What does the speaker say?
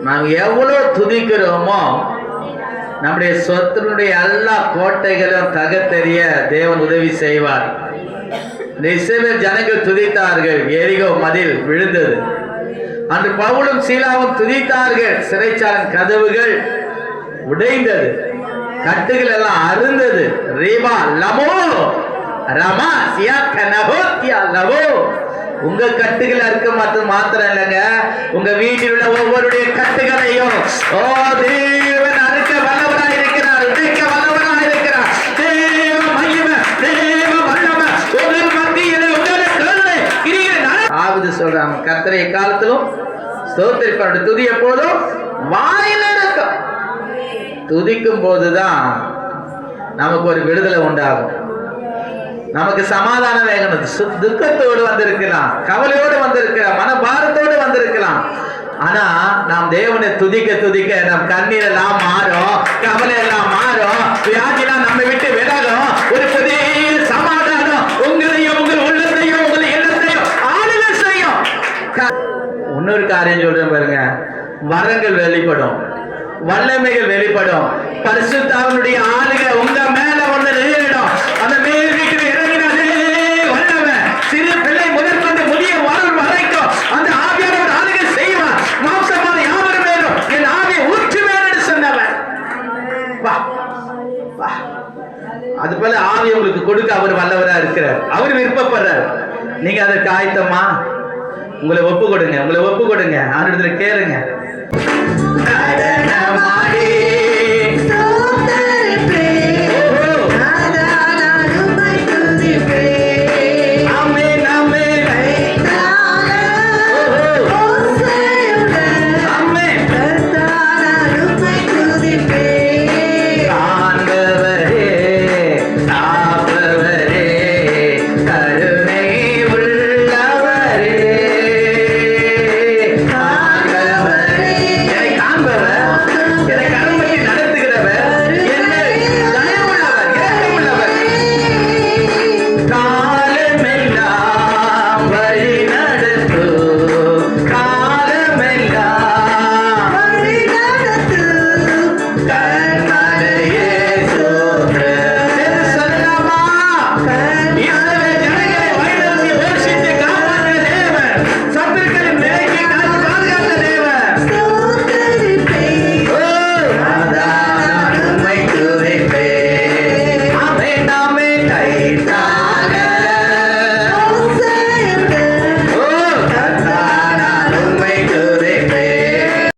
நாம் எவ்வளவு துதிக்கிறோமோ நம்முடைய சொத்தினுடைய எல்லா கோட்டைகளும் தகத்தெறிய தேவன் உதவி செய்வார். இஸ்ரவேல் ஜனங்கள் துதித்தார்கள், எரிகோ மதில் விழுந்தது. அன்று பவுலும் சீலாவும் துதித்தார்கள், சிறைச்சாலையின் கதவுகள் உடைந்தது, கட்டுகள் எல்லாம் அருந்தது. ரீபா லமோ ரமா சியா கனஹோத்தியா லவோ. உங்க கட்டுகள் அறுக்க மாத்திரம் இல்லைங்க, உங்க வீட்டில் உள்ள ஒவ்வொருடைய கட்டுகளையும் தேவன் அறுக்க வல்லவராய் இருக்கிறார், உடைக்க வல்லவராய் இருக்கிறார். தேவ மகிமை, தேவ வல்லமை உங்கள் மத்தியிலே உங்களுக்கு ஆவது சொல்றாங்க. கர்த்தரை காலத்திலும் ஸ்தோத்திரிப்பார், துதி எப்போதும் வாயில இருக்கும். துதிக்கும் போதுதான் நமக்கு ஒரு விடுதலை உண்டாகும், நமக்கு சமாதானம் வேகணும். துக்கத்தோடு வந்திருக்கலாம், கவலையோடு வந்திருக்கலாம், மனபாரத்தோடு வந்திருக்கலாம். ஆனா நாம் தேவனை துதிக்க துதிக்க நம் கண்ணீர் எல்லாம் மாறும், கவலை எல்லாம் மாறும், வியாதிலாம் நம்ம விட்டு விலகும். ஒரு புதிய சமாதானம் உங்களையும் உங்கள் உள்ளத்தையும் உங்கள் எண்ணத்தையும் ஆளுகை செய்யும். இன்னொரு காரியம் சொல்றேன் பாருங்க, வரங்கள் வெளிப்படும், வல்லமைகள் வெளிப்படும், பரிசுத்தாவினுடைய ஆளுகை உங்க மேல வந்து நேரிடும். அந்த மேல் வீட்டில் இறங்கினாலே வல்லமை, சிறு பிள்ளை முதற்கொண்டு முதிய வரல் வரைக்கும் அந்த ஆவியானவர் ஆளுகை செய்வார். மாம்சமான யாவரும் மேலும் என் ஆவியை ஊற்றுவேன் என்று சொன்னவர். அது போல ஆவி உங்களுக்கு கொடுக்க அவர் வல்லவரா இருக்கிறார், அவர் விருப்பப்படுறார். நீங்க அதற்கு ஆயத்தமா? உங்களை ஒப்பு கொடுங்க, உங்களை ஒப்பு கொடுங்க, ஆண்டவரிடத்துல கேளுங்க.